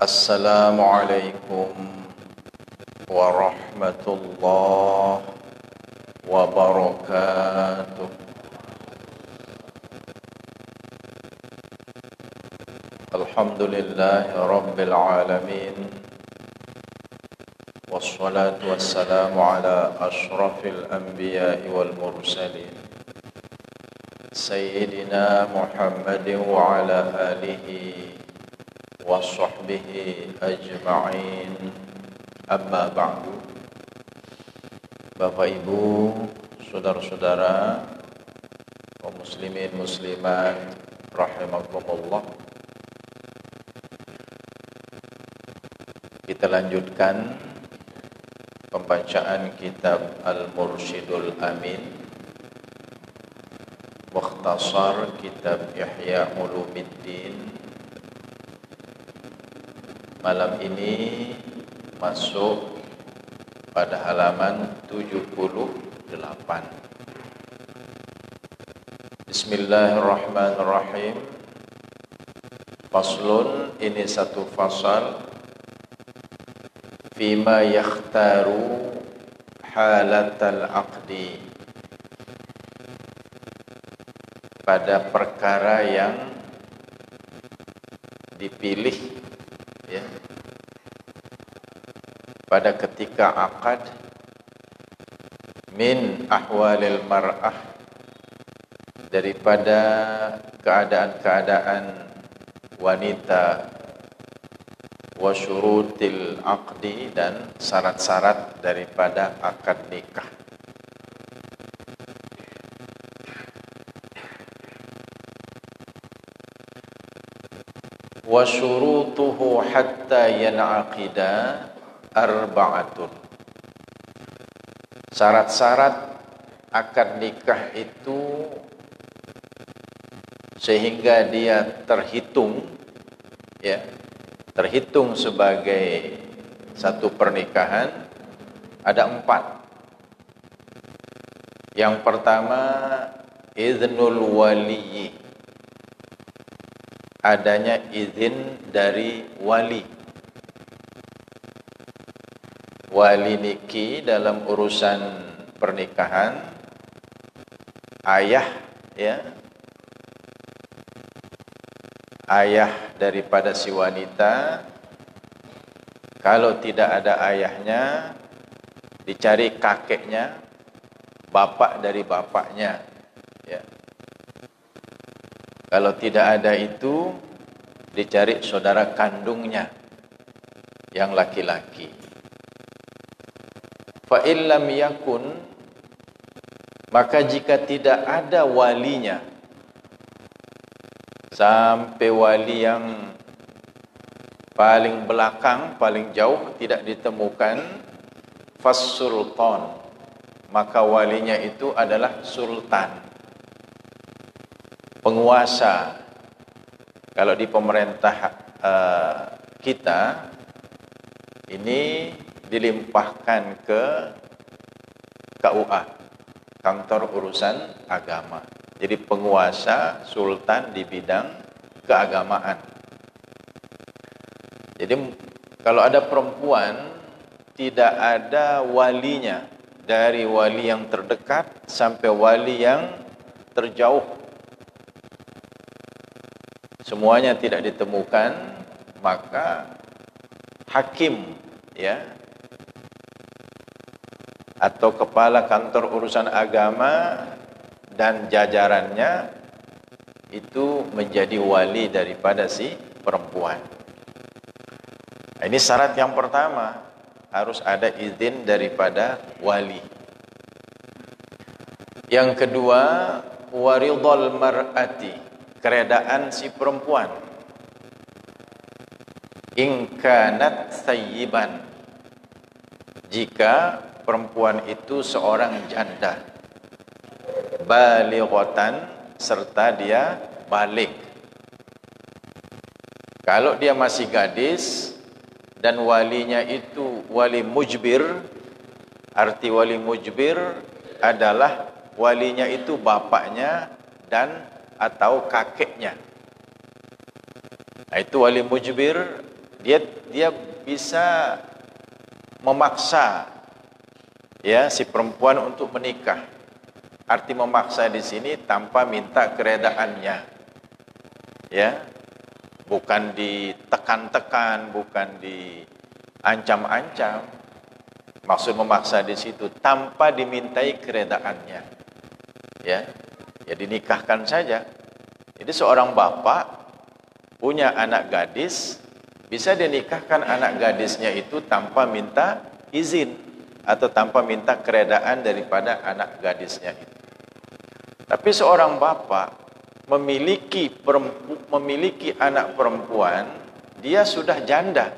Assalamualaikum warahmatullahi wabarakatuh. Alhamdulillahi rabbil alamin. Wassalatu wassalamu ala ashrafil anbiya'i wal mursalin Sayyidina Muhammadin wa ala alihi wa sahbihi ajma'in. Amma ba'du. Bapak Ibu, saudara-saudara, kaum muslimin muslimat rahimakumullah. Kita lanjutkan pembacaan kitab Al-Mursyidul Amin, mukhtasar kitab Ihya Ulumuddin. Malam ini masuk pada halaman 78. Bismillahirrahmanirrahim. Faslun, ini satu fasal. Fima yakhtaru halatal aqdi, pada perkara yang dipilih, ya, pada ketika akad, min ahwalil mar'ah, daripada keadaan-keadaan wanita, wa syurutil aqdi, dan syarat-syarat daripada akad nikah. Wa syurutuhu hatta yan'aqida arba'atun. Syarat-syarat akad nikah itu sehingga dia terhitung, ya, terhitung sebagai satu pernikahan, ada 4. Yang pertama, iznul waliyi, adanya izin dari wali. Wali niki dalam urusan pernikahan, ayah, ya, ayah daripada si wanita. Kalau tidak ada ayahnya, dicari kakeknya, bapak dari bapaknya, ya. Kalau tidak ada itu, dicari saudara kandungnya yang laki-laki. Fa illam yakun, maka jika tidak ada walinya, sampai wali yang paling belakang, paling jauh tidak ditemukan, fas-sultan, maka walinya itu adalah sultan, penguasa. Kalau di pemerintah kita ini dilimpahkan ke KUA, kantor urusan agama. Jadi penguasa, sultan di bidang keagamaan. Jadi kalau ada perempuan, tidak ada walinya, dari wali yang terdekat sampai wali yang terjauh, semuanya tidak ditemukan, maka hakim, ya, atau kepala kantor urusan agama dan jajarannya itu menjadi wali daripada si perempuan. Ini syarat yang pertama, harus ada izin daripada wali. Yang kedua, waridhal mar'ati, keredaan si perempuan. In kanat sayyiban, jika perempuan itu seorang janda, balighatan, serta dia balik. Kalau dia masih gadis dan walinya itu wali mujbir, arti wali mujbir adalah walinya itu bapaknya dan atau kakeknya. Nah, itu wali mujbir, dia dia bisa memaksa ya si perempuan untuk menikah. Arti memaksa di sini tanpa minta keredaannya. Ya. Bukan ditekan-tekan, bukan diancam-ancam. Maksud memaksa di situ tanpa dimintai keredaannya. Ya. Ya dinikahkan saja. Jadi seorang bapak punya anak gadis, bisa dinikahkan anak gadisnya itu tanpa minta izin atau tanpa minta keredaan daripada anak gadisnya itu. Tapi seorang bapak memiliki anak perempuan, dia sudah janda,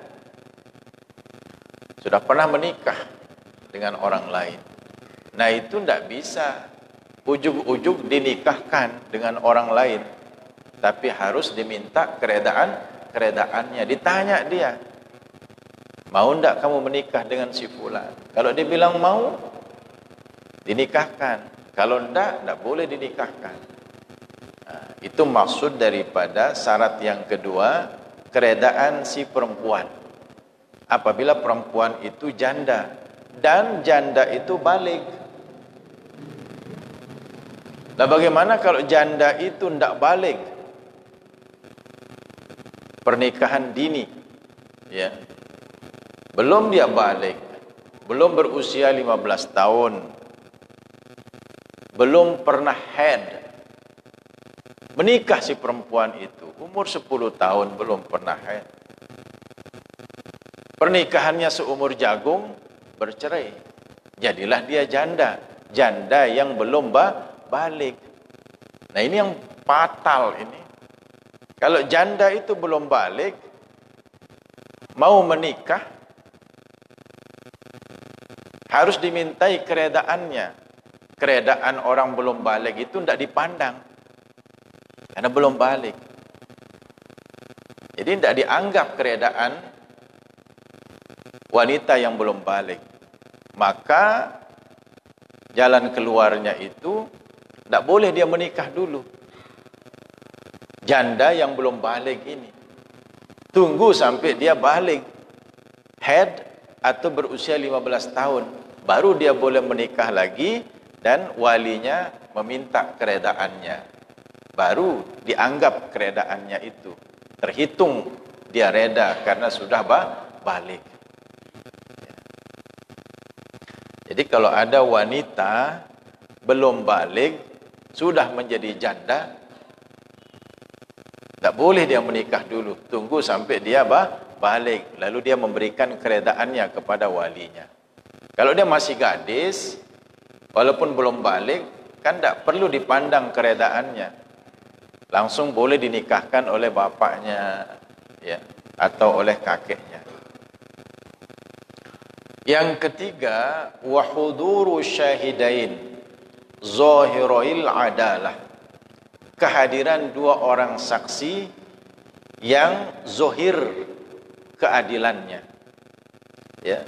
sudah pernah menikah dengan orang lain. Nah itu tidak bisa ujug-ujug dinikahkan dengan orang lain, tapi harus diminta keredaannya. Ditanya dia, mau tidak kamu menikah dengan si fulan? Kalau dia bilang mau, dinikahkan. Kalau tidak boleh dinikahkan. Nah, itu maksud daripada syarat yang kedua, keredaan si perempuan. Apabila perempuan itu janda, dan janda itu baligh. Nah bagaimana kalau janda itu tidak baligh? Pernikahan dini, ya. Belum dia baligh, belum berusia 15 tahun, belum pernah haid. Menikah si perempuan itu, umur 10 tahun belum pernah haid. Pernikahannya seumur jagung, bercerai. Jadilah dia janda, janda yang belum baligh. Nah ini yang fatal ini. Kalau janda itu belum baligh, mau menikah, harus dimintai keredaannya. Keredaan orang belum baligh itu tidak dipandang, karena belum baligh. Jadi tidak dianggap keredaan wanita yang belum baligh. Maka jalan keluarnya itu tidak boleh dia menikah dulu. Janda yang belum baligh ini, tunggu sampai dia baligh, haid atau berusia 15 tahun, baru dia boleh menikah lagi dan walinya meminta keredaannya. Baru dianggap keredaannya itu, terhitung dia reda karena sudah baligh. Jadi kalau ada wanita belum baligh, sudah menjadi janda, tak boleh dia menikah dulu, tunggu sampai dia baligh, lalu dia memberikan keredaannya kepada walinya. Kalau dia masih gadis, walaupun belum baligh, kan tak perlu dipandang keredaannya, langsung boleh dinikahkan oleh bapaknya, ya, atau oleh kakeknya. Yang ketiga, wa huduru syahidain zahiril adalah, kehadiran dua orang saksi yang zohir keadilannya, ya,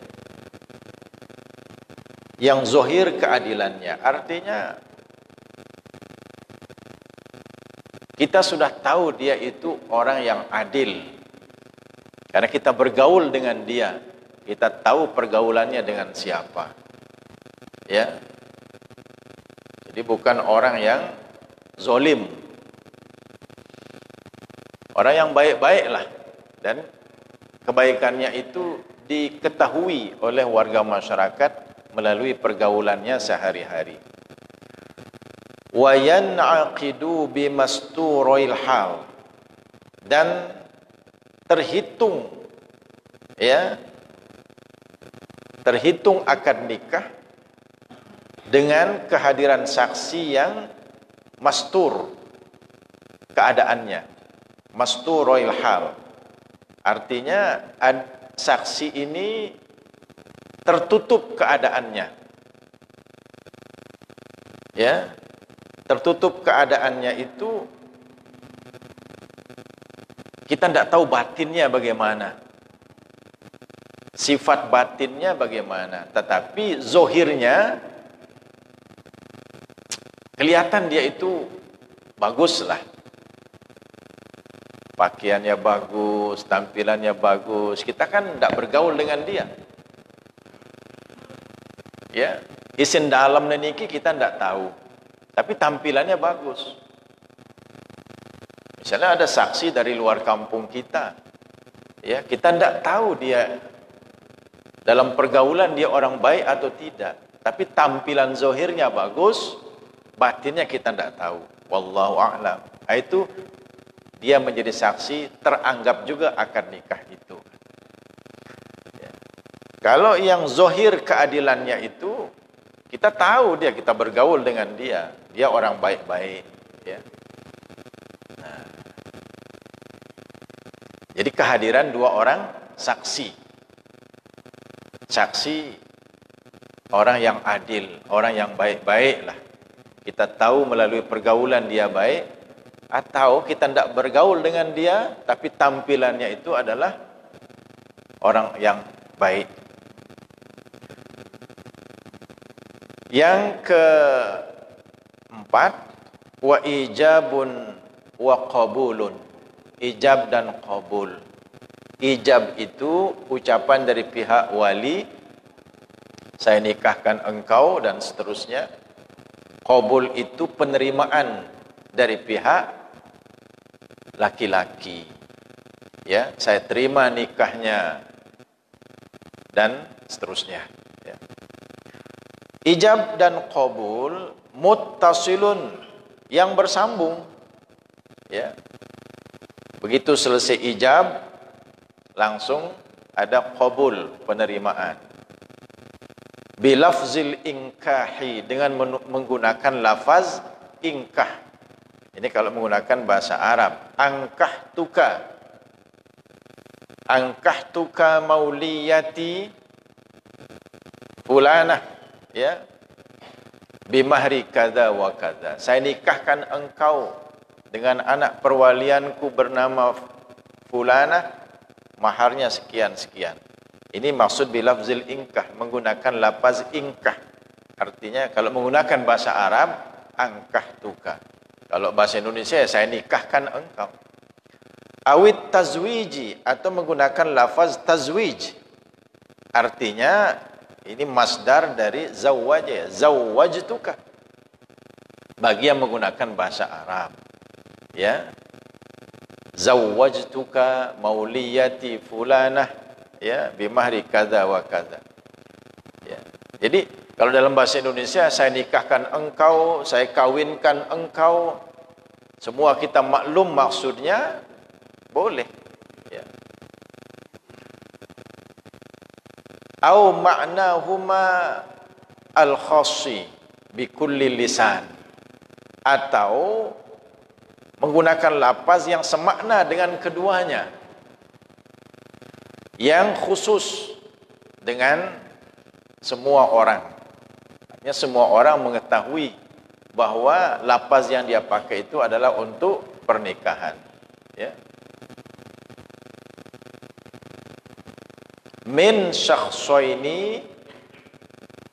yang zohir keadilannya. Artinya kita sudah tahu dia itu orang yang adil karena kita bergaul dengan dia, kita tahu pergaulannya dengan siapa, ya. Jadi bukan orang yang zolim, orang yang baik-baiklah, dan kebaikannya itu diketahui oleh warga masyarakat melalui pergaulannya sehari-hari. Wa yan'aqidu bimasturil hal, dan terhitung, ya, terhitung akad nikah dengan kehadiran saksi yang mastur keadaannya, masturil hal. Artinya saksi ini tertutup keadaannya, ya, tertutup keadaannya itu kita tidak tahu batinnya bagaimana, sifat batinnya bagaimana, tetapi zohirnya kelihatan dia itu baguslah, pakaiannya bagus, tampilannya bagus, kita kan tidak bergaul dengan dia. Ya, isin dalam niki kita tidak tahu, tapi tampilannya bagus. Misalnya ada saksi dari luar kampung kita, ya, kita tidak tahu dia dalam pergaulan dia orang baik atau tidak, tapi tampilan zahirnya bagus, batinnya kita tidak tahu. Wallahu a'lam. Itu dia menjadi saksi, teranggap juga akad nikah itu. Ya. Kalau yang zahir keadilannya itu, kita tahu dia, kita bergaul dengan dia, dia orang baik-baik. Ya. Nah. Jadi kehadiran dua orang saksi. Saksi orang yang adil, orang yang baik-baik lah. Kita tahu melalui pergaulan dia baik, atau kita tidak bergaul dengan dia, tapi tampilannya itu adalah orang yang baik. Yang keempat, wa ijabun wa qabulun. Ijab dan qabul. Ijab itu ucapan dari pihak wali, saya nikahkan engkau dan seterusnya. Qabul itu penerimaan dari pihak laki-laki, ya, saya terima nikahnya dan seterusnya, ya. Ijab dan qabul muttasilun, yang bersambung, ya. Begitu selesai ijab langsung ada qabul, penerimaan. Bilafzil inkahi, dengan menggunakan lafaz inkah. Ini kalau menggunakan bahasa Arab. Angkahtuka mauliyati fulanah, ya, bimahri kada wa kada. Saya nikahkan engkau dengan anak perwalianku bernama fulanah, maharnya sekian-sekian. Ini maksud bilafzil inkah, menggunakan lafaz inkah. Artinya kalau menggunakan bahasa Arab, angkahtuka. Kalau bahasa Indonesia, saya nikahkan engkau. Awit tazwiji, atau menggunakan lafaz tazwij. Artinya ini masdar dari zawwaja, zawwajtuka. Bagi yang menggunakan bahasa Arab, ya, zawwajtuka mauliyati fulanah, ya, bimahri kada wa kada. Ya. Jadi kalau dalam bahasa Indonesia, saya nikahkan engkau, saya kawinkan engkau, semua kita maklum maksudnya, boleh. Ya. Au ma'nahuma al-khassi bikulli lisan, atau menggunakan lafaz yang semakna dengan keduanya, yang khusus dengan semua orang. Artinya semua orang mengetahui bahwa lafaz yang dia pakai itu adalah untuk pernikahan, ya. Min syakhsaini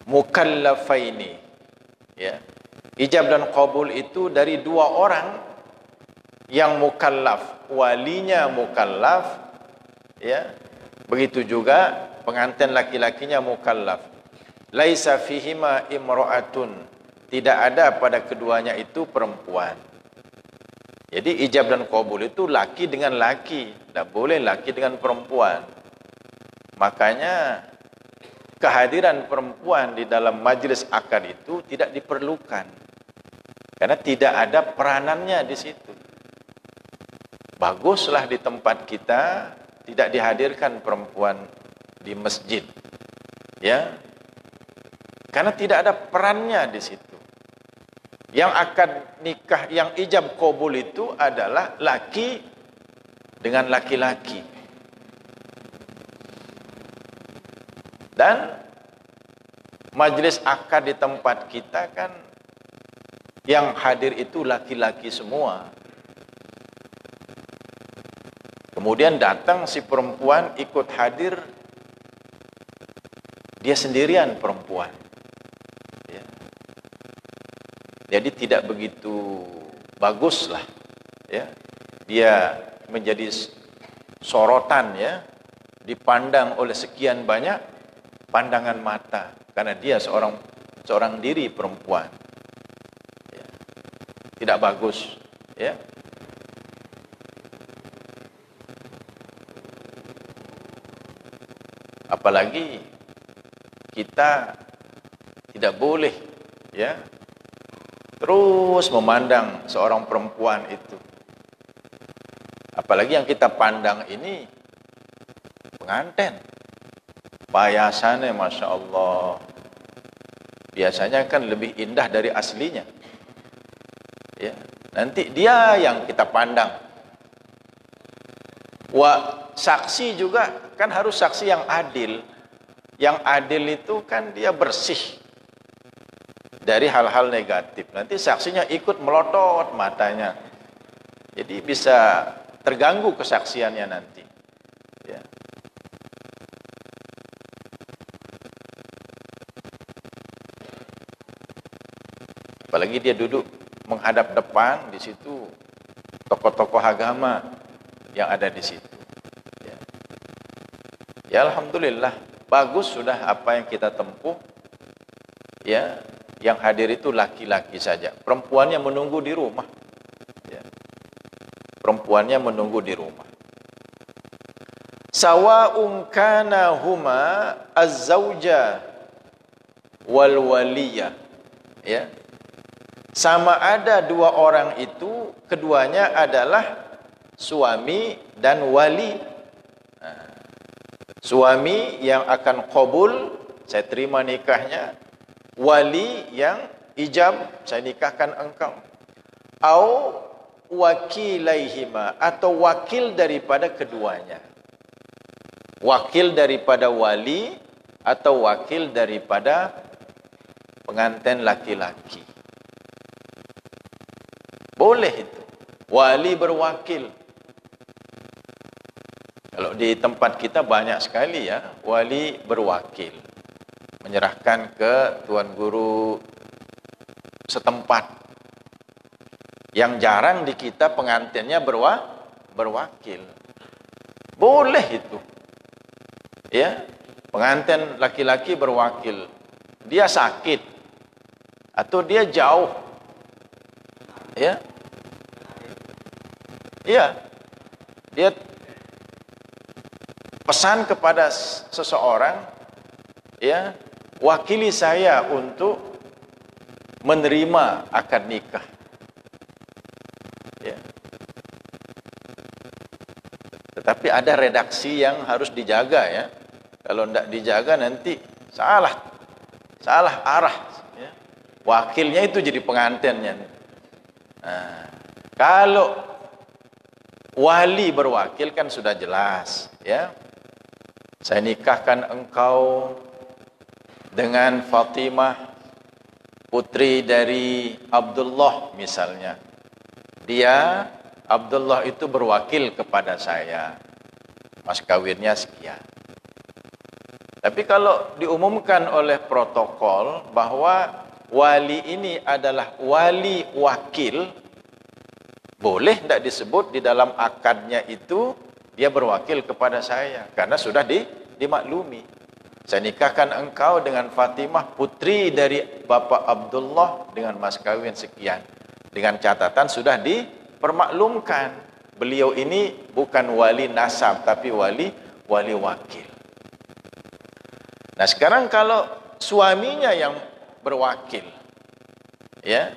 mukallafaini, ya. Ijab dan qabul itu dari dua orang yang mukallaf, walinya mukallaf, ya. Begitu juga pengantin laki-lakinya mukallaf. Laisa fihima imra'atun, tidak ada pada keduanya itu perempuan. Jadi ijab dan qabul itu laki dengan laki, tidak boleh laki dengan perempuan. Makanya kehadiran perempuan di dalam majlis akad itu tidak diperlukan, karena tidak ada peranannya di situ. Baguslah di tempat kita tidak dihadirkan perempuan di masjid, ya, karena tidak ada perannya di situ. Yang akan nikah, yang ijab qabul itu adalah laki dengan laki-laki. Dan majlis akad di tempat kita kan yang hadir itu laki-laki semua. Kemudian datang si perempuan ikut hadir, dia sendirian perempuan, ya. Jadi tidak begitu baguslah, ya, dia menjadi sorotan, ya, dipandang oleh sekian banyak pandangan mata karena dia seorang diri perempuan, ya. Tidak bagus, ya. Apalagi kita tidak boleh, ya, terus memandang seorang perempuan itu. Apalagi yang kita pandang ini pengantin, payasannya Masya Allah, biasanya kan lebih indah dari aslinya, ya. Nanti dia yang kita pandang. Saksi juga kan harus saksi yang adil. Yang adil itu kan dia bersih dari hal-hal negatif. Nanti saksinya ikut melotot matanya, jadi bisa terganggu kesaksiannya nanti, ya. Apalagi dia duduk menghadap depan, di situ tokoh-tokoh agama yang ada di situ, ya. Ya alhamdulillah, bagus sudah apa yang kita tempuh, ya. Yang hadir itu laki-laki saja, perempuannya menunggu di rumah, ya. Perempuannya menunggu di rumah. Sawa'un kana huma az-zawja wal waliyah, ya. Sama ada dua orang itu, keduanya adalah suami dan wali. Nah, suami yang akan qabul, saya terima nikahnya. Wali yang ijab, saya nikahkan engkau. Au wakilaihima, atau wakil daripada keduanya. Wakil daripada wali atau wakil daripada pengantin laki-laki. Boleh itu. Wali berwakil. Kalau di tempat kita banyak sekali, ya, wali berwakil. Menyerahkan ke tuan guru setempat. Yang jarang di kita pengantinnya berwakil. Boleh itu, ya. Pengantin laki-laki berwakil. Dia sakit atau dia jauh, ya. Iya. Dia pesan kepada seseorang, ya, wakili saya untuk menerima akad nikah, ya. Tetapi ada redaksi yang harus dijaga, ya. Kalau tidak dijaga nanti salah arah, ya. Wakilnya itu jadi pengantinnya. Nah, kalau wali berwakil kan sudah jelas, ya. Saya nikahkan engkau dengan Fatimah, putri dari Abdullah misalnya. Dia, Abdullah itu berwakil kepada saya. Mas kawinnya sekian. Tapi kalau diumumkan oleh protokol bahwa wali ini adalah wali wakil, boleh tidak disebut di dalam akadnya itu dia berwakil kepada saya, karena sudah dimaklumi. Saya nikahkan engkau dengan Fatimah, putri dari Bapak Abdullah, dengan mas kawin sekian. Dengan catatan sudah dipermaklumkan, beliau ini bukan wali nasab, tapi wali wakil. Nah sekarang kalau suaminya yang berwakil, ya,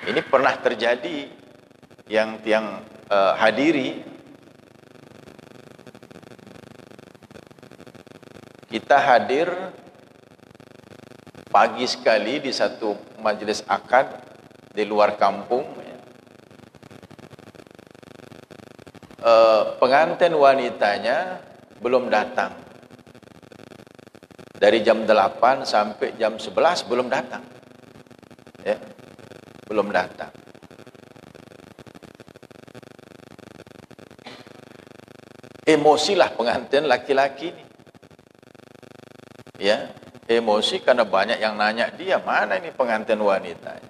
ini pernah terjadi yang hadiri. Kita hadir pagi sekali di satu majelis akad di luar kampung. Pengantin wanitanya belum datang. Dari jam 8 sampai jam 11 belum datang. Ya, belum datang. Emosilah pengantin laki-laki ini. Ya, emosi karena banyak yang nanya dia, mana ini pengantin wanitanya.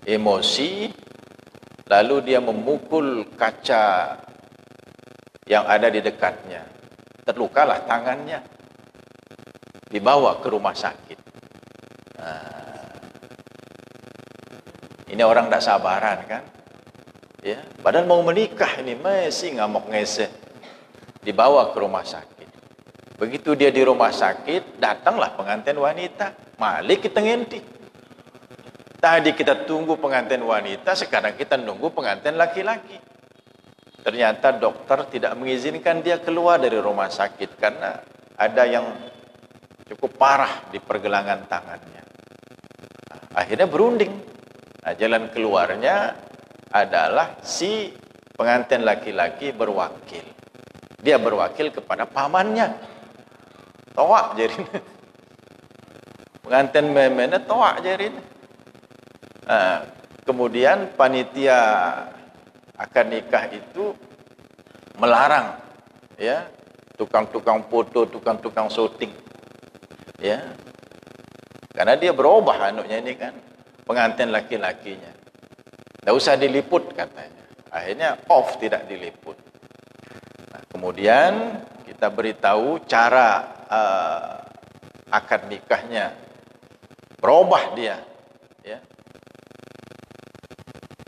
Emosi, lalu dia memukul kaca yang ada di dekatnya. Terlukalah tangannya. Dibawa ke rumah sakit. Ini orang tak sabaran kan? Ya, padahal mau menikah ini masih ngamuk ngeseh. Dibawa ke rumah sakit. Begitu dia di rumah sakit, datanglah pengantin wanita. Malik kita ngenti. Tadi kita tunggu pengantin wanita, sekarang kita nunggu pengantin laki-laki. Ternyata dokter tidak mengizinkan dia keluar dari rumah sakit karena ada yang cukup parah di pergelangan tangannya. Akhirnya berunding. Nah, jalan keluarnya adalah si pengantin laki-laki berwakil. Dia berwakil kepada pamannya. Toak jadi. Pengantin memena toak jadi. Kemudian panitia akad nikah itu melarang, ya, tukang-tukang foto, tukang-tukang syuting, ya, karena dia berubah anaknya ini kan, pengantin laki-lakinya, tidak usah diliput katanya. Akhirnya off, tidak diliput. Nah, kemudian kita beritahu cara akad nikahnya, berubah dia, ya.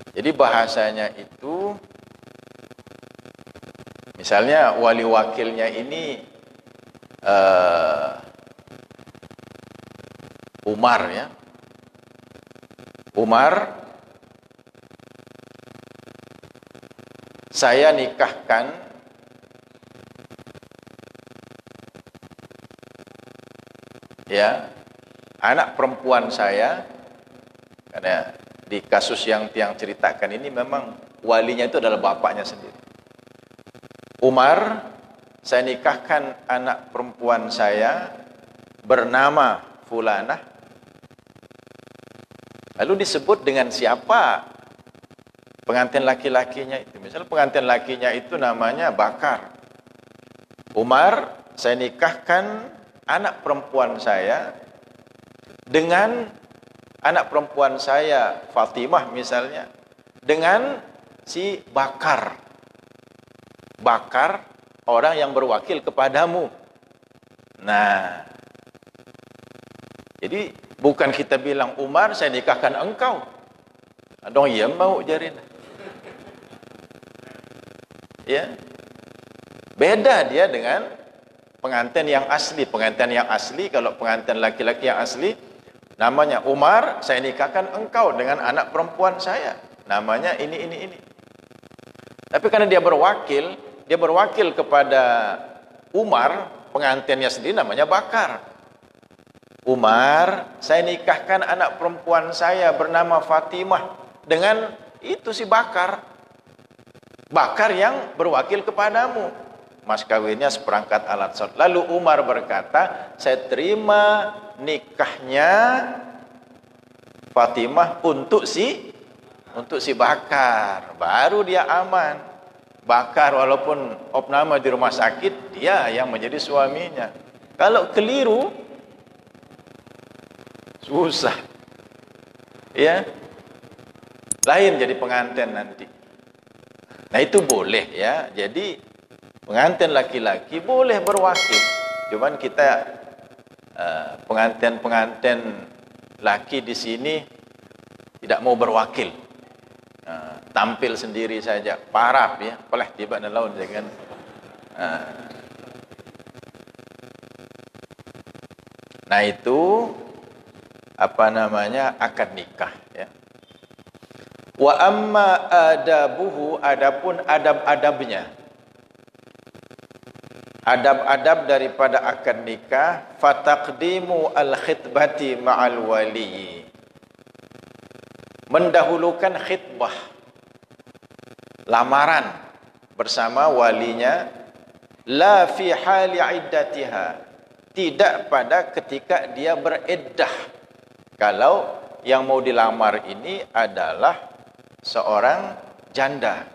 Jadi bahasanya itu, misalnya wali wakilnya ini Umar, ya. Umar, saya nikahkan ya anak perempuan saya, karena di kasus yang tiang ceritakan ini memang walinya itu adalah bapaknya sendiri. Umar, saya nikahkan anak perempuan saya bernama Fulanah. Lalu disebut dengan siapa pengantin laki-lakinya itu. Misalnya pengantin lakinya itu namanya Bakar. Umar, saya nikahkan anak perempuan saya dengan anak perempuan saya Fatimah misalnya dengan si Bakar. Bakar, orang yang berwakil kepadamu. Nah, jadi bukan kita bilang Umar saya nikahkan engkau. Dong iya mau jarin. Ya. Beda dia dengan pengantin yang asli. Pengantin yang asli, kalau pengantin laki-laki yang asli namanya Umar, saya nikahkan engkau dengan anak perempuan saya. Namanya ini. Tapi karena dia berwakil kepada Umar, pengantinnya sendiri namanya Bakar. Umar, saya nikahkan anak perempuan saya bernama Fatimah dengan itu si Bakar. Bakar yang berwakil kepadamu. Mas kawinnya seperangkat alat sholat. Lalu Umar berkata, saya terima nikahnya Fatimah untuk si Bakar. Baru dia aman. Bakar walaupun opname di rumah sakit, dia yang menjadi suaminya. Kalau keliru, susah. Ya. Lain jadi pengantin nanti. Nah itu boleh ya. Jadi pengantin laki-laki boleh berwakil. Cuman kita pengantin laki di sini tidak mau berwakil. Tampil sendiri saja. Parap ya. Pelah tiba dan laun dengan nah itu apa namanya akad nikah ya. Wa amma adabuhu, adapun adab-adabnya. Adab-adab daripada akad nikah, fataqdimu al-khitbati ma'al wali. Mendahulukan khitbah, lamaran bersama walinya, la fi hali iddatiha, tidak pada ketika dia beriddah. Kalau yang mau dilamar ini adalah seorang janda,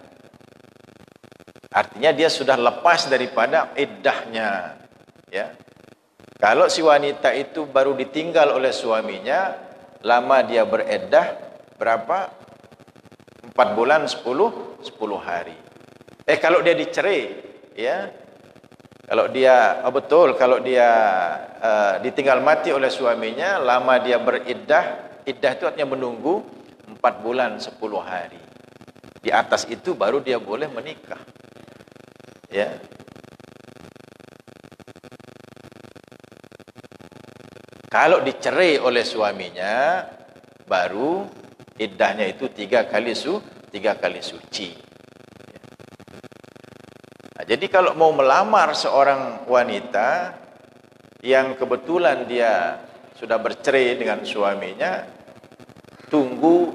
artinya dia sudah lepas daripada iddahnya ya. Kalau si wanita itu baru ditinggal oleh suaminya, lama dia beriddah berapa? 4 4 bulan 10 hari. Kalau dia dicerai, ya. Kalau dia betul, kalau dia ditinggal mati oleh suaminya, lama dia beriddah, iddah itu artinya menunggu 4 bulan 10 hari. Di atas itu baru dia boleh menikah. Ya. Kalau dicerai oleh suaminya, baru iddahnya itu 3 kali suci. Nah, jadi kalau mau melamar seorang wanita yang kebetulan dia sudah bercerai dengan suaminya, tunggu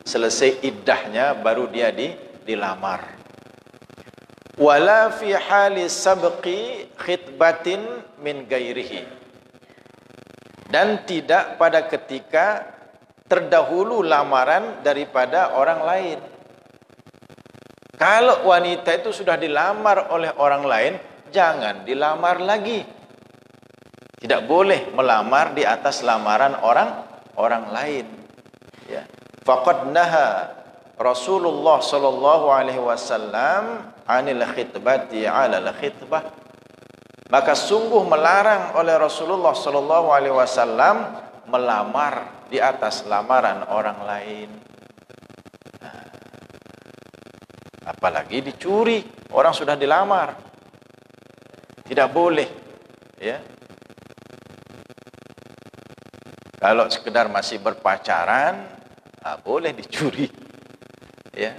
selesai iddahnya baru dia dilamar. Wala fi hali sabqi khitbatin min gairihi. Dan tidak pada ketika terdahulu lamaran daripada orang lain. Kalau wanita itu sudah dilamar oleh orang lain, jangan dilamar lagi. Tidak boleh melamar di atas lamaran orang lain. Ya. Faqad naha Rasulullah sallallahu alaihi wasallam 'anil khitbati 'alal khitbah. Maka sungguh melarang oleh Rasulullah sallallahu alaihi wasallam melamar di atas lamaran orang lain. Apalagi dicuri, orang sudah dilamar. Tidak boleh, ya. Kalau sekedar masih berpacaran, boleh dicuri. Ya.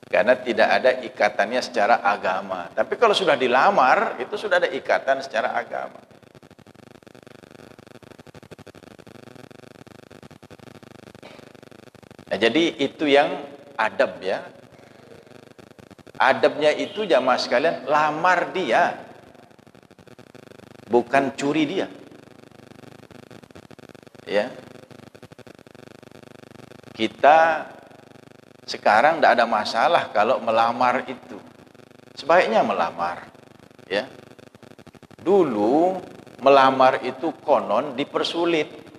Karena tidak ada ikatannya secara agama. Tapi kalau sudah dilamar, itu sudah ada ikatan secara agama. Nah, jadi itu yang adab, ya. Adabnya itu jamaah sekalian, lamar dia, bukan curi dia. Ya. Kita sekarang tidak ada masalah kalau melamar itu. Sebaiknya melamar. Ya. Dulu melamar itu konon dipersulit.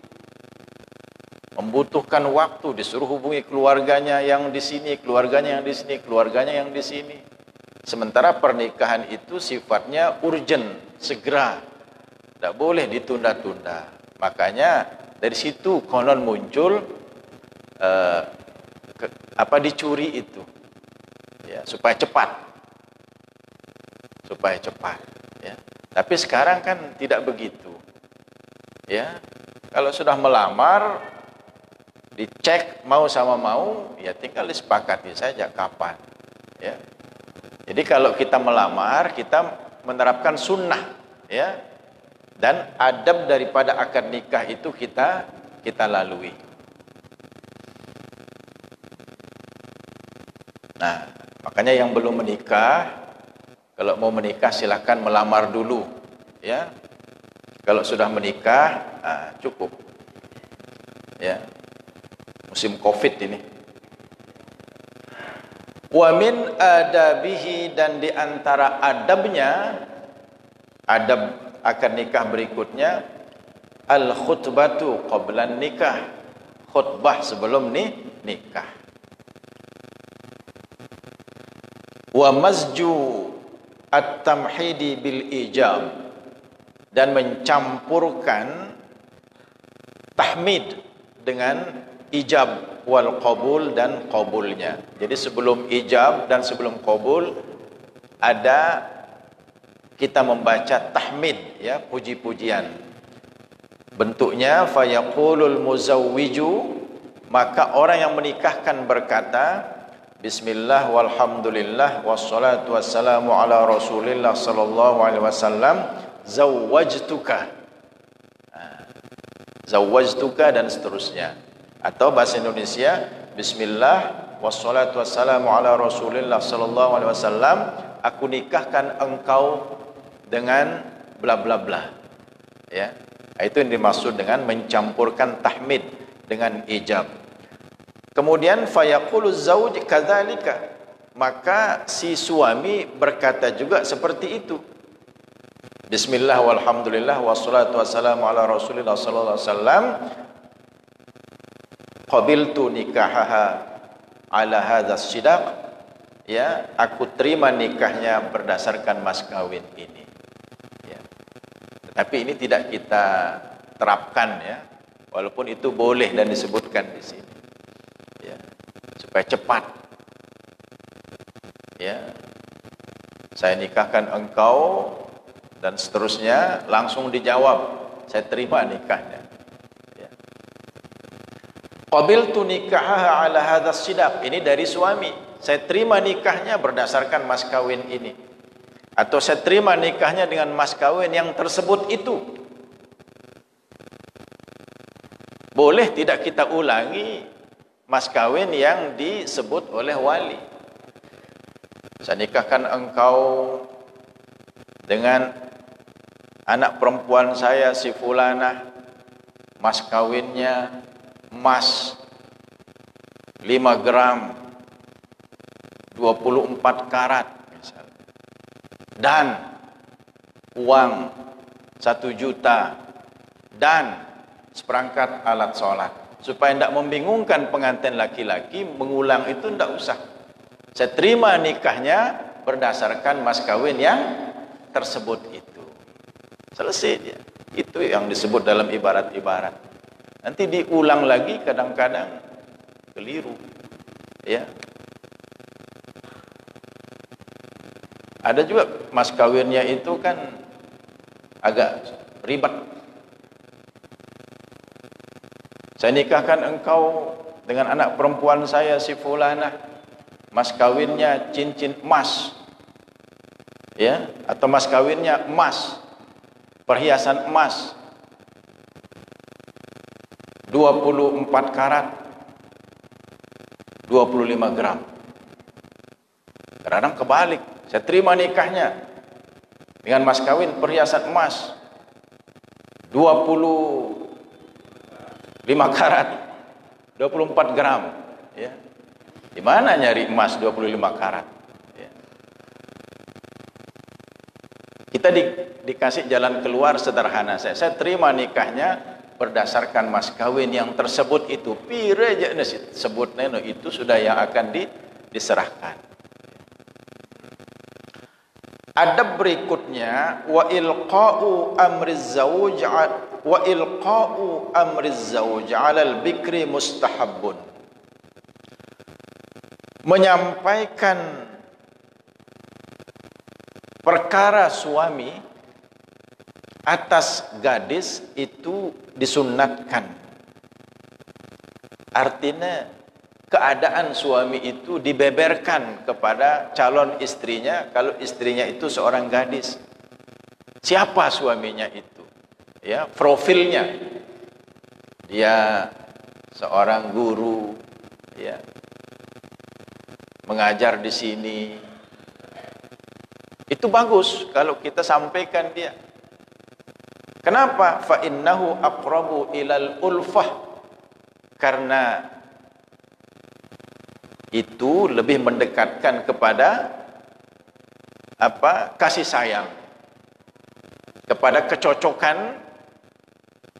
Membutuhkan waktu, disuruh hubungi keluarganya yang di sini, keluarganya yang di sini, keluarganya yang di sini. Sementara pernikahan itu sifatnya urgent, segera. Tidak boleh ditunda-tunda. Makanya dari situ konon muncul dicuri itu, ya, supaya cepat, ya. Tapi sekarang kan tidak begitu, ya. Kalau sudah melamar, dicek mau sama mau, ya tinggal disepakati saja kapan, ya. Jadi kalau kita melamar, kita menerapkan sunnah, ya, dan adab daripada akad nikah itu kita lalui. Nah, makanya yang belum menikah, kalau mau menikah silakan melamar dulu, ya. Kalau sudah menikah, cukup. Ya. Musim Covid ini. Wa min adabihi, dan di antara adabnya, adab akad nikah berikutnya, al khutbatu qablan nikah. Khutbah sebelum nikah. Wa mazju at-tamhidi bil ijab, dan mencampurkan tahmid dengan ijab wal qabul, dan qabulnya. Jadi sebelum ijab dan sebelum qabul ada kita membaca tahmid, ya, puji-pujian. Bentuknya fayaqulul muzawwiju, maka orang yang menikahkan berkata, bismillah walhamdulillah wassalatu wassalamu ala rasulillah sallallahu alaihi wasallam, zawwajtuka. Zawwajtuka dan seterusnya. Atau bahasa Indonesia, bismillah wassalatu wassalamu ala rasulillah sallallahu alaihi wasallam, aku nikahkan engkau dengan bla bla bla. Ya. Itu yang dimaksud dengan mencampurkan tahmid dengan ijab. Kemudian fayaqulu zauj kadzalika, maka si suami berkata juga seperti itu. Bismillah walhamdulillah wassalatu wassalamu ala rasulillah sallallahu alaihi wasallam, qabiltu nikahaha, ala hadzal sidaq, ya, aku terima nikahnya berdasarkan mas kawin ini. Ya. Tetapi ini tidak kita terapkan, ya, walaupun itu boleh dan disebutkan di sini, ya, supaya cepat. Ya, saya nikahkan engkau dan seterusnya, langsung dijawab, saya terima nikahnya. Ya. Qabiltu nikahaha ala hadzal sidaq, ini dari suami, saya terima nikahnya berdasarkan mas kawin ini, atau saya terima nikahnya dengan mas kawin yang tersebut itu. Boleh tidak kita ulangi mas kawin yang disebut oleh wali? Saya nikahkan engkau dengan anak perempuan saya si fulanah, mas kawinnya emas 5 gram 24 karat misalnya, dan uang 1 juta dan seperangkat alat sholat. Supaya tidak membingungkan pengantin laki-laki, mengulang itu tidak usah. Saya terima nikahnya berdasarkan mas kawin yang tersebut itu. Selesai dia. Itu yang disebut dalam ibarat-ibarat. Nanti diulang lagi kadang-kadang keliru. Ya. Ada juga mas kawinnya itu kan agak ribet. Saya nikahkan engkau dengan anak perempuan saya si fulanah, mas kawinnya cincin emas, ya, atau mas kawinnya emas, perhiasan emas 24 karat 25 gram. Kadang-kadang kebalik, saya terima nikahnya dengan mas kawin perhiasan emas 25 karat 24 gram, ya. Di mana nyari emas 25 karat? Ya. Kita dikasih jalan keluar sederhana. Saya terima nikahnya berdasarkan mas kawin yang tersebut itu. Pire aja sebutnya itu sudah yang akan diserahkan. Adab berikutnya, wa ilqa'u amriz zawj 'alal bikri mustahabbun. Menyampaikan perkara suami atas gadis itu disunatkan. Artinya keadaan suami itu dibeberkan kepada calon istrinya kalau istrinya itu seorang gadis. Siapa suaminya itu? Ya, profilnya. Dia seorang guru, ya, mengajar di sini. Itu bagus kalau kita sampaikan dia. Kenapa? Fa innahu aqrabu ilal ulfah. Karena itu lebih mendekatkan kepada kasih sayang, kepada kecocokan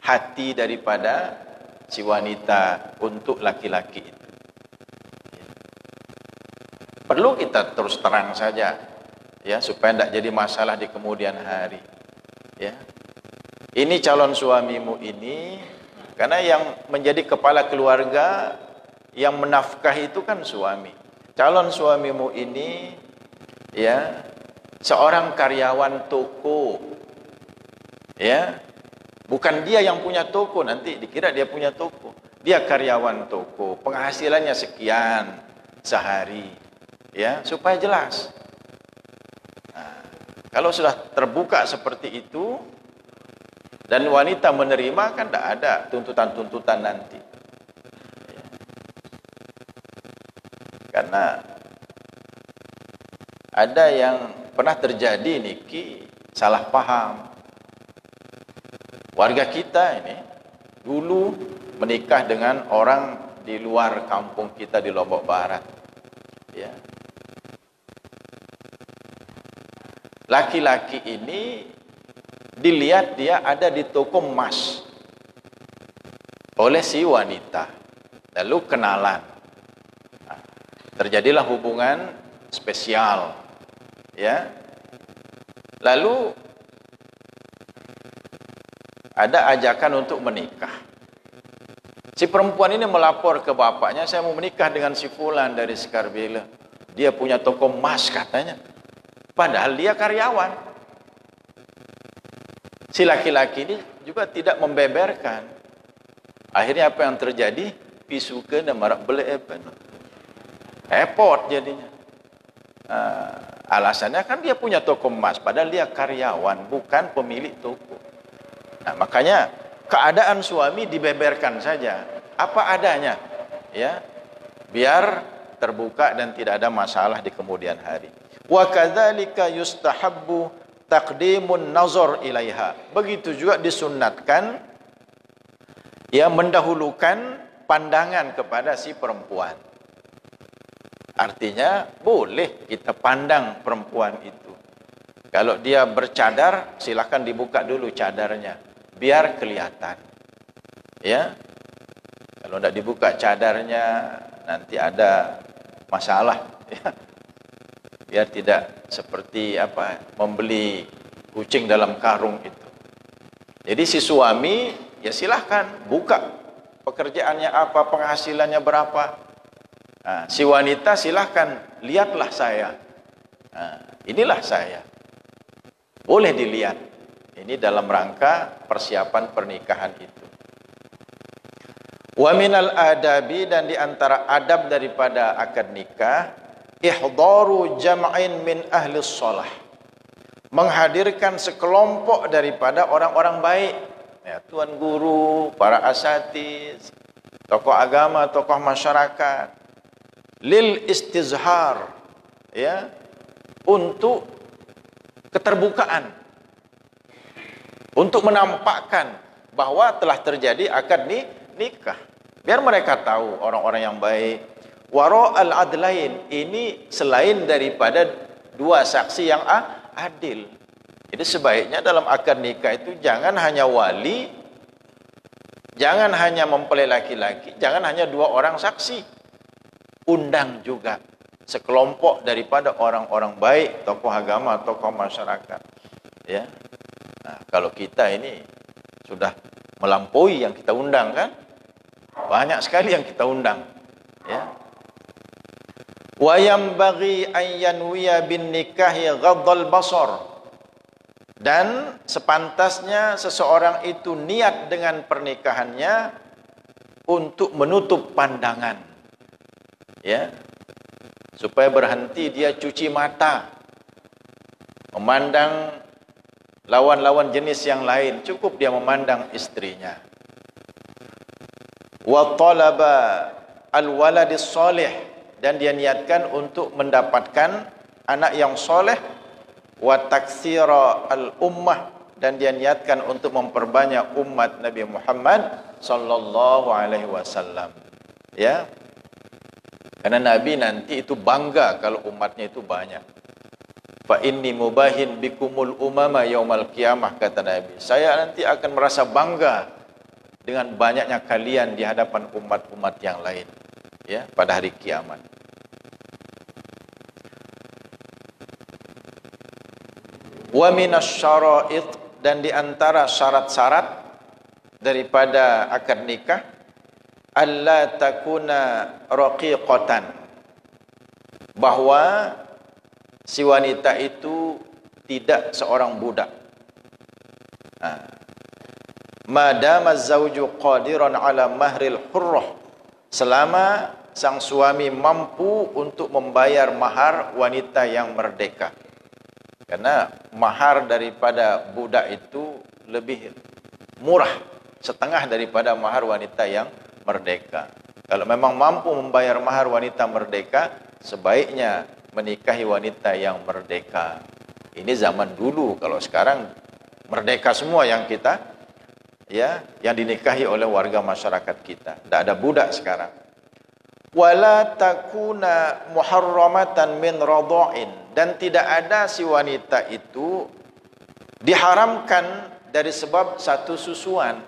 hati daripada si wanita untuk laki-laki itu. Perlu kita terus terang saja, ya, supaya tidak jadi masalah di kemudian hari. Ya, ini calon suamimu ini, karena yang menjadi kepala keluarga, yang menafkahi itu kan suami. Calon suamimu ini, ya, seorang karyawan toko, ya, bukan dia yang punya toko, nanti dikira dia punya toko. Dia karyawan toko, penghasilannya sekian sehari, ya, supaya jelas. Nah, kalau sudah terbuka seperti itu dan wanita menerima, kan tidak ada tuntutan-tuntutan nanti. Ya. Karena ada yang pernah terjadi niki salah paham. Warga kita ini dulu menikah dengan orang di luar kampung kita di Lombok Barat. Ya. Laki-laki ini dilihat dia ada di toko emas oleh si wanita, lalu kenalan. Nah, terjadilah hubungan spesial, ya. Lalu ada ajakan untuk menikah. Si perempuan ini melapor ke bapaknya, saya mau menikah dengan si fulan dari Skarbila. Dia punya toko emas katanya. Padahal dia karyawan. Si laki-laki ini juga tidak membeberkan. Akhirnya apa yang terjadi? Pisukan dan marak belepen. Repot jadinya. Alasannya kan dia punya toko emas, padahal dia karyawan, bukan pemilik toko. Nah, makanya keadaan suami dibeberkan saja, apa adanya, ya, biar terbuka dan tidak ada masalah di kemudian hari. Wa kadzalika yustahabbu taqdimun nazar ilaiha. Begitu juga disunnatkan, ya, mendahulukan pandangan kepada si perempuan. Artinya boleh kita pandang perempuan itu. Kalau dia bercadar, silakan dibuka dulu cadarnya, biar kelihatan. Ya, kalau tidak dibuka cadarnya, nanti ada masalah. Ya. Biar tidak seperti apa, membeli kucing dalam karung itu. Jadi si suami, ya silahkan buka pekerjaannya apa, penghasilannya berapa. Nah, si wanita silahkan, lihatlah saya. Nah, inilah saya. Boleh dilihat. Ini dalam rangka persiapan pernikahan itu. Wa minal adabi, dan diantara adab daripada akad nikah, ihdaru jam'in min ahli shalah. Menghadirkan sekelompok daripada orang-orang baik. Ya, tuan guru, para asatiz, tokoh agama, tokoh masyarakat. Lil istizhar, ya, untuk keterbukaan, untuk menampakkan bahwa telah terjadi akad nikah, biar mereka tahu orang-orang yang baik. Wara al-adlain, ini selain daripada dua saksi yang adil. Jadi sebaiknya dalam akad nikah itu jangan hanya wali, jangan hanya mempelai laki-laki, jangan hanya dua orang saksi. Undang juga sekelompok daripada orang-orang baik, tokoh agama, tokoh masyarakat. Ya. Nah, kalau kita ini sudah melampaui yang kita undang kan? Banyak sekali yang kita undang. Ya. Wa yambaghi an yanwiya bin nikahi ghaddal basar. Dan sepantasnya seseorang itu niat dengan pernikahannya untuk menutup pandangan. Ya, supaya berhenti dia cuci mata memandang lawan-lawan jenis yang lain, cukup dia memandang istrinya. Wa talaba al-waladis salih, dan dia niatkan untuk mendapatkan anak yang soleh. Wa taksira al-ummah, dan dia niatkan untuk memperbanyak umat Nabi Muhammad sallallahu alaihi wasallam. Ya. Karena Nabi nanti itu bangga kalau umatnya itu banyak. Fa inni mubahin bikumul umama yaumal qiyamah, kata Nabi. Saya nanti akan merasa bangga dengan banyaknya kalian di hadapan umat-umat yang lain, ya, pada hari kiamat. Wa minasy syara'id, dan di antara syarat-syarat daripada akad nikah, alla takuna raqiqatan, bahwa si wanita itu tidak seorang budak. Madama zauju qadiran ala mahril hurrah, selama sang suami mampu untuk membayar mahar wanita yang merdeka. Karena mahar daripada budak itu lebih murah, setengah daripada mahar wanita yang merdeka. Kalau memang mampu membayar mahar wanita merdeka, sebaiknya menikahi wanita yang merdeka. Ini zaman dulu. Kalau sekarang merdeka semua yang kita, ya, yang dinikahi oleh warga masyarakat kita. Tidak ada budak sekarang. Wala takuna muharramatan min radha'in, dan tidak ada si wanita itu diharamkan dari sebab satu susuan.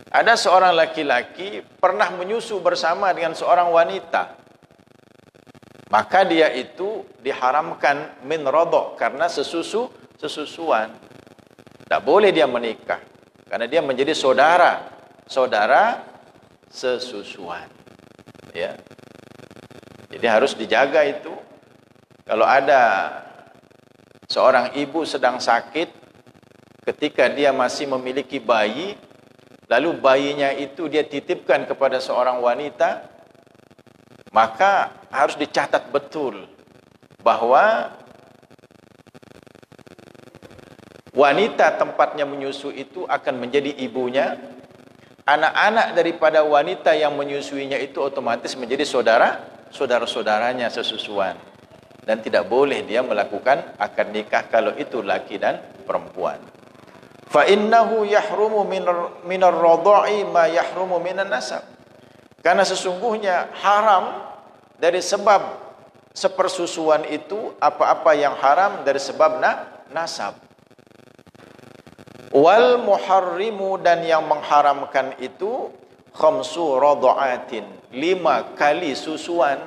Ada seorang laki-laki pernah menyusu bersama dengan seorang wanita. Maka dia itu diharamkan min radha karena sesusuan. Tak boleh dia menikah karena dia menjadi saudara sesusuan. Ya. Jadi harus dijaga itu. Kalau ada seorang ibu sedang sakit ketika dia masih memiliki bayi, lalu bayinya itu dia titipkan kepada seorang wanita, maka harus dicatat betul bahwa wanita tempatnya menyusu itu akan menjadi ibunya. Anak-anak daripada wanita yang menyusuinya itu otomatis menjadi saudara-saudaranya sesusuan. Dan tidak boleh dia melakukan akad nikah kalau itu laki dan perempuan. Fa innahu yahrumu minar radha'i ma yahrumu minan nasab. Karena sesungguhnya haram dari sebab sepersusuan itu apa-apa yang haram dari sebab nasab. Wal muharrimu, dan yang mengharamkan itu khamsu radha'atin, 5 kali susuan,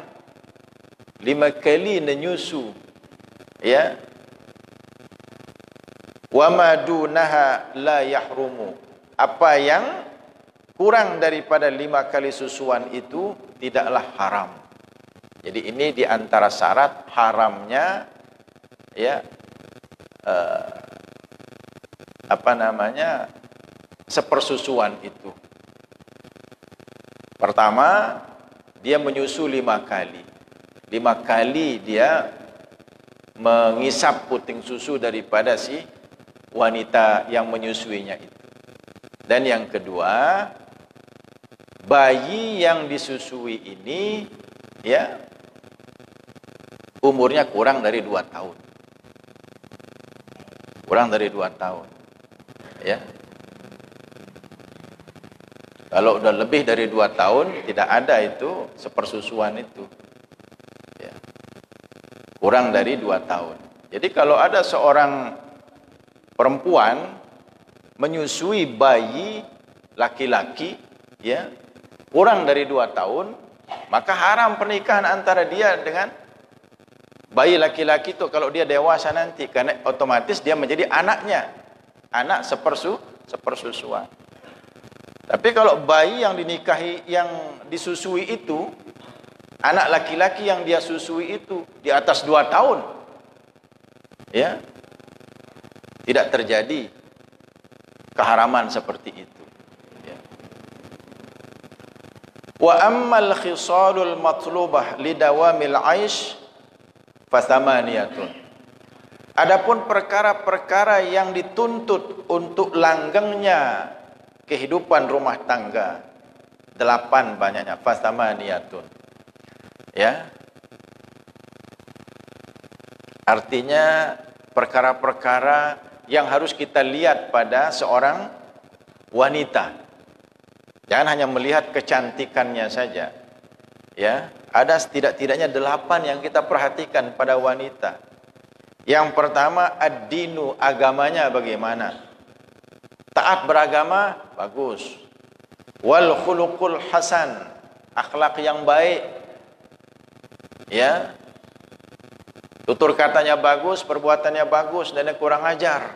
5 kali menyusu, ya. Wa ma dunaha la yahrumu, apa yang kurang daripada 5 kali susuan itu tidaklah haram. Jadi ini di antara syarat haramnya, ya, sepersusuan itu. Pertama, dia menyusu 5 kali. 5 kali dia mengisap puting susu daripada si wanita yang menyusuinya itu. Dan yang kedua, bayi yang disusui ini, ya, umurnya kurang dari 2 tahun. Kurang dari 2 tahun. Ya. Kalau udah lebih dari 2 tahun tidak ada itu sepersusuan itu. Ya. Kurang dari 2 tahun. Jadi kalau ada seorang perempuan menyusui bayi laki-laki, ya, kurang dari 2 tahun, maka haram pernikahan antara dia dengan bayi laki-laki itu kalau dia dewasa nanti, karena otomatis dia menjadi anaknya. Anak sepersusuan. Tapi kalau bayi yang dinikahi, yang disusui itu, anak laki-laki yang dia susui itu di atas 2 tahun, ya, tidak terjadi keharaman seperti itu. Ya. Wa ammal khisalul matlubah lidawamil aish fathamaniyatun. Adapun perkara-perkara yang dituntut untuk langgengnya kehidupan rumah tangga, 8 banyaknya, fasamaniyatun. Ya. Artinya perkara-perkara yang harus kita lihat pada seorang wanita. Jangan hanya melihat kecantikannya saja. Ya, ada setidak-tidaknya 8 yang kita perhatikan pada wanita. Yang pertama, ad-dinu, agamanya bagaimana? Taat beragama, bagus. Wal khuluqul hasan, akhlak yang baik. Ya. Tutur katanya bagus, perbuatannya bagus, dan kurang ajar.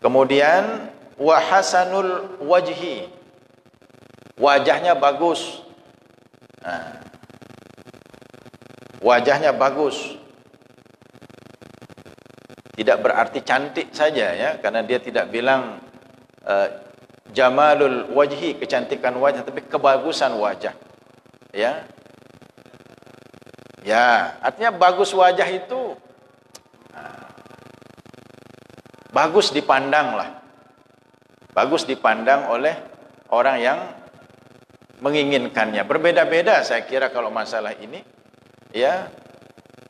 Kemudian wa hasanul wajhi, wajahnya bagus. Nah, wajahnya bagus. Tidak berarti cantik saja, ya, karena dia tidak bilang jamalul wajhi, kecantikan wajah, tapi kebagusan wajah. Ya. Ya, artinya bagus wajah itu bagus dipandang lah. Bagus dipandang oleh orang yang menginginkannya. Berbeda-beda saya kira kalau masalah ini, ya.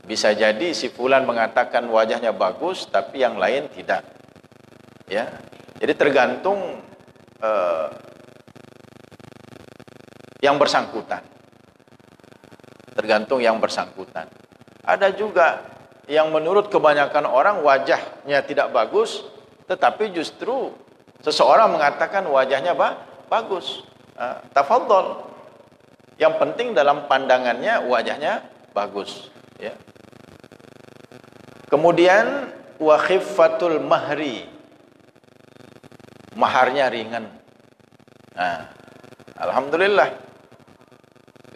Bisa jadi si fulan mengatakan wajahnya bagus, tapi yang lain tidak. Ya, jadi tergantung yang bersangkutan. Tergantung yang bersangkutan. Ada juga yang menurut kebanyakan orang wajahnya tidak bagus, tetapi justru Seseorang mengatakan wajahnya bagus. Tafadhol. Yang penting dalam pandangannya wajahnya bagus, ya. Kemudian wa khiffatul mahri. Maharnya ringan. Nah, alhamdulillah.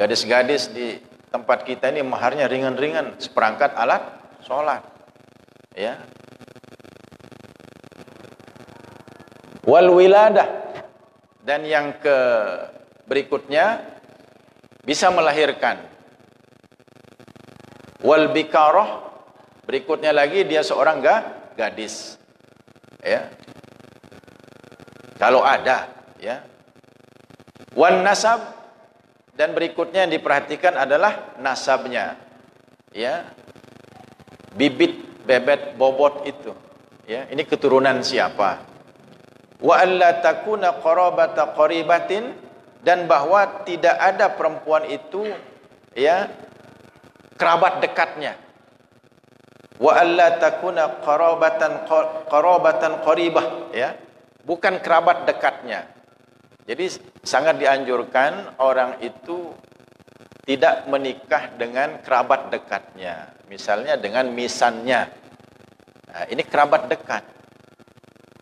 Gadis-gadis di tempat kita ini maharnya ringan-ringan, seperangkat alat sholat, ya. Wal wiladah, dan yang berikutnya bisa melahirkan. Wal bikarah, berikutnya lagi dia seorang gadis, ya. Kalau ada, ya. Wan nasab, dan berikutnya yang diperhatikan adalah nasabnya, ya. Bibit, bebet, bobot itu, ya. Ini keturunan siapa? Wa alla takuna qarabata qaribatin, dan bahwa tidak ada perempuan itu, ya, kerabat dekatnya. Wa alla takuna qarabatan qaribah, ya, bukan kerabat dekatnya. Jadi sangat dianjurkan orang itu tidak menikah dengan kerabat dekatnya, misalnya dengan misannya. Nah, ini kerabat dekat.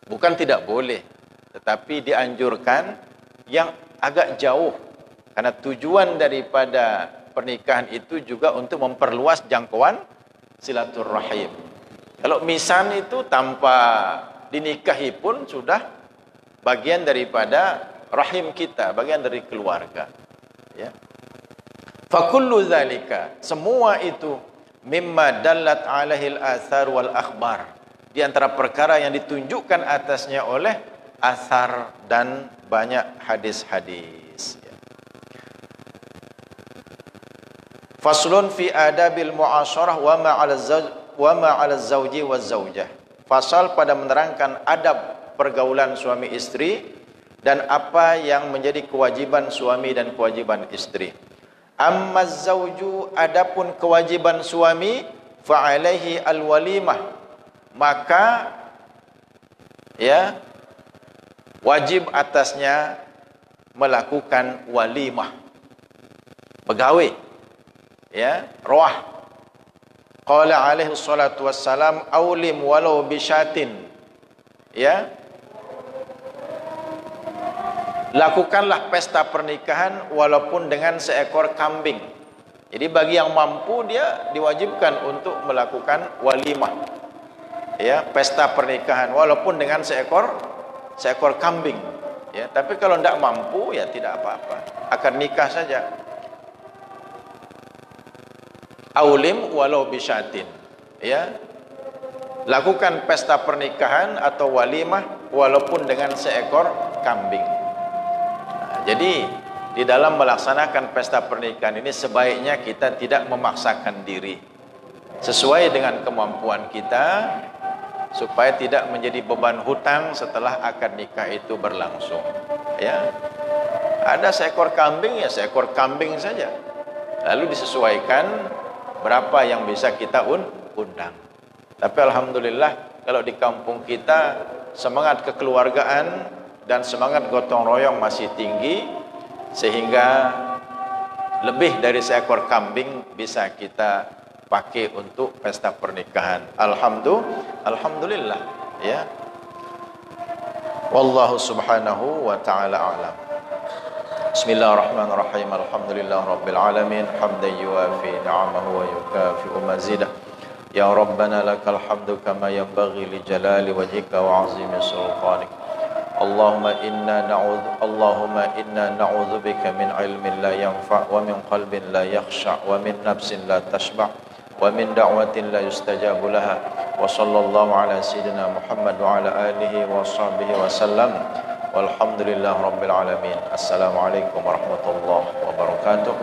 Bukan tidak boleh, tetapi dianjurkan yang agak jauh, karena tujuan daripada pernikahan itu juga untuk memperluas jangkauan silaturahim. Kalau misan itu tanpa dinikahi pun sudah bagian daripada rahim kita, bagian dari keluarga, ya. Fa kullu zalika, semua itu mimma dallat alaihil athar wal akhbar, di antara perkara yang ditunjukkan atasnya oleh asar dan banyak hadis-hadis, ya. Faslun fi adabil mu'asyarah wa ma'ala zawji wa zawjah. Fasal pada menerangkan adab pergaulan suami istri dan apa yang menjadi kewajiban suami dan kewajiban istri. Amma zawju, adapun kewajiban suami, fa alaihi al-walimah, maka, ya, wajib atasnya melakukan walimah, pegawai, ya, roah. Qala alaihi salatu wassalam, aulim walau bisyatin, ya, lakukanlah pesta pernikahan walaupun dengan seekor kambing. Jadi bagi yang mampu dia diwajibkan untuk melakukan walimah, ya, pesta pernikahan walaupun dengan seekor kambing, ya. Tapi kalau tidak mampu, ya tidak apa-apa, akan nikah saja. Aulim walau bisyatin, ya, lakukan pesta pernikahan atau walimah walaupun dengan seekor kambing. Nah, jadi di dalam melaksanakan pesta pernikahan ini sebaiknya kita tidak memaksakan diri, sesuai dengan kemampuan kita, supaya tidak menjadi beban hutang setelah akad nikah itu berlangsung, ya. Ada seekor kambing, ya seekor kambing saja, lalu disesuaikan berapa yang bisa kita undang. Tapi alhamdulillah kalau di kampung kita semangat kekeluargaan dan semangat gotong royong masih tinggi, sehingga lebih dari seekor kambing bisa kita pakai untuk pesta pernikahan. Alhamdulillah, ya. Wallahu subhanahu wa ta'ala a'lam. Bismillahirrahmanirrahim. Alhamdulillah rabbil alamin, hamdan yuafi ni'amahu wa yukafi'u mazidah. Ya Rabbana lakal hamdu kama yanbaghi li jalali wajhika wa 'azimi sultanik. Allahumma inna na'udzu bika min ilmin la yanfa' wa min qalbin la yakhsha' wa min nafsin la tashba' wa min da'watin la yustajabu laha. Wa sallallahu ala sayyidina Muhammad wa ala alihi wa sahbihi wa sallam. Walhamdulillah rabbil alamin. Assalamualaikum warahmatullahi wabarakatuh.